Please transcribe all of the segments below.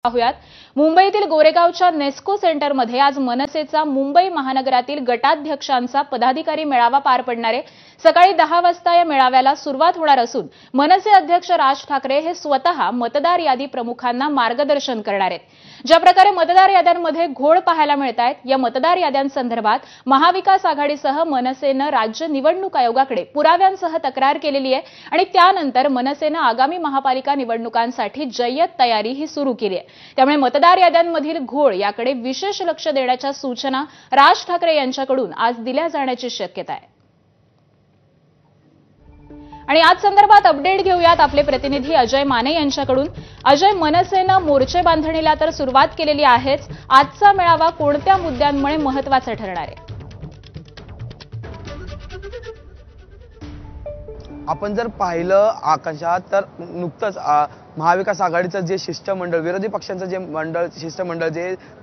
पाहुयात मुंबईतील गोरेगावच्या नेस्को सेंटरमध्ये आज मनसेचा मुंबई महानगरातील गटाध्यक्षांचा पदाधिकारी मेळावा पार पडणार आहे। सकाळी 10 वाजता या मेळाव्याला सुरुवात होणार असून मनसे अध्यक्ष राज ठाकरे हे स्वतः मतदार यादी प्रमुखांना मार्गदर्शन करणार आहेत। ज्या प्रकारे मतदार याद्यांमध्ये घोळ पाहायला मिळतायत, या मतदार याद्यांसंदर्भात महाविकास आघाडीसह मनसेनं राज्य निवडणूक आयोगाकडे पुराव्यांसह तक्रार केलेली आहे आणि त्यानंतर मनसेनं आगामी महापालिका निवडणुकांसाठी जय्यत तयारी ही सुरू केली आहे। त्यामुळे मतदार याद्यांमधील घोळ याकडे विशेष लक्ष देण्याच्या सूचना राज ठाकरे यांच्याकडून आज दिल्या जाण्याची शक्यता आहे। आणि आज संदर्भात अपडेट घेऊयात आपले प्रतिनिधी अजय माने यांच्याकडून। अजय, मनसेनं मोर्चे बांधणीला तर सुरुवात केलेली आहेच, आजचा मेळावा कोणत्या मुद्द्यांमुळे महत्त्वाचा ठरणार आहे? आपण जर पाहिलं आकाशा तर नुकतंच महाविकास आघाडीचं जे शिष्टमंडळ, विरोधी पक्षांचं जे शिष्टमंडळ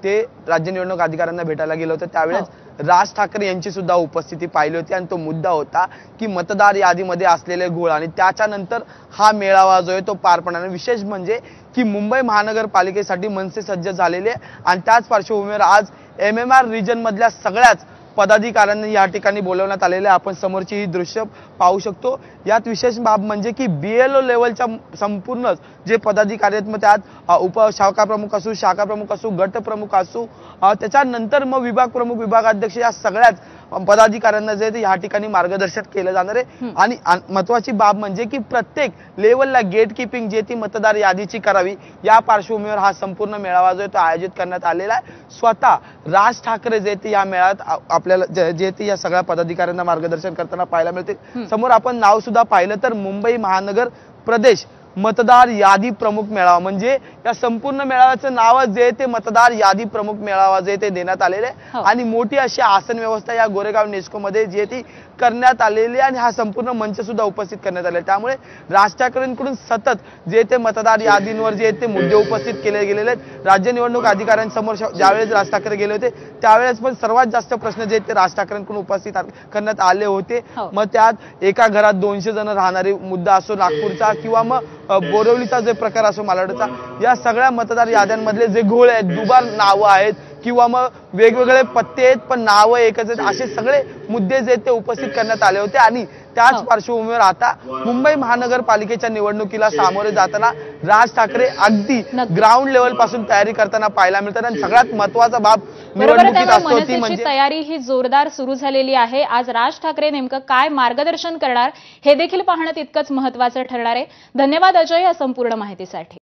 ते राज्य निवडणूक अधिकाऱ्यांना भेटायला गेलं होतं, त्यावेळेस राज ठाकरे यांची सुद्धा उपस्थिती पाहिली होती आणि तो मुद्दा होता की मतदार यादीमध्ये असलेले घोळ आणि त्याच्यानंतर हा मेळावा जो आहे तो पार पडणार। विशेष म्हणजे की मुंबई महानगरपालिकेसाठी मनसे सज्ज झालेले आणि त्याच पार्श्वभूमीवर आज MMR रिजन मधल्या सगळ्याच पदाधिकाऱ्यांनी या ठिकाणी बोलवण्यात आलेले आपण समोरची ही दृश्य पाहू शकतो। यात विशेष बाब म्हणजे की BLO लेवलच्या संपूर्ण जे पदाधिकारी आहेत, मग त्यात उपशाखा प्रमुख असू, शाखा प्रमुख असू, गट प्रमुख असू, त्याच्यानंतर मग विभाग प्रमुख, विभागाध्यक्ष, या सगळ्याच पदाधिकाऱ्यांना जे या ठिकाणी मार्गदर्शन केलं जाणार आहे। आणि महत्त्वाची बाब म्हणजे की प्रत्येक लेवलला गेट कीपिंग जे ती मतदार यादीची करावी, या पार्श्वभूमीवर हा संपूर्ण मेळावा जो आहे तो आयोजित करण्यात आलेला आहे। स्वतः राज ठाकरे जे ते या मेळाव्यात आपल्याला जे ते या सगळ्या पदाधिकाऱ्यांना मार्गदर्शन करताना पाहायला मिळते। समोर आपण नाव सुद्धा पाहिलं तर मुंबई महानगर प्रदेश मतदार यादी प्रमुख मेळावा, म्हणजे या संपूर्ण मेळाव्याचं नाव जे ते मतदार यादी प्रमुख मेळावा जे ते देण्यात आलेले आणि मोठी अशी आसन व्यवस्था या गोरेगाव नेस्को मध्ये जे ती करण्यात आलेली आणि हा संपूर्ण मंच सुद्धा उपस्थित करण्यात आले। त्यामुळे राज ठाकरेंकडून सतत जे ते मतदार यादींवर जे ते मुद्दे उपस्थित केले गेलेले आहेत। राज्य निवडणूक अधिकाऱ्यांसमोर ज्यावेळेस राज ठाकरे गेले होते त्यावेळेस पण सर्वात जास्त प्रश्न जे ते राज ठाकरेंकडून उपस्थित करण्यात आले होते। मग त्यात एका घरात 200 जण राहणारे मुद्दा असो नागपूरचा, किंवा मग बोरवलीचा जे प्रकार असो मालाडचा, या सगळ्या मतदार याद्यांमधले जे घोळ आहेत, दुबार नावं आहेत किंवा मग वेगवेगळे पत्ते आहेत पण नावं एकच आहेत, असे सगळे मुद्दे जे ते उपस्थित करण्यात आले होते। आणि त्याच पार्श्वभूमीवर आता मुंबई महानगरपालिकेच्या निवडणुकीला सामोरे जाताना राज ठाकरे अगदी ग्राउंड लेवल पासून तयारी करताना पाहायला मिळतात। आणि सगळ्यात महत्त्वाचा बाब निवडणुकीत असतो ती म्हणजे तयारी ही जोरदार सुरू झालेली आहे। आज राज ठाकरे नेमकं काय मार्गदर्शन करणार हे देखील पाहणं तितकंच महत्त्वाचं ठरणार आहे। धन्यवाद अजय या संपूर्ण माहितीसाठी।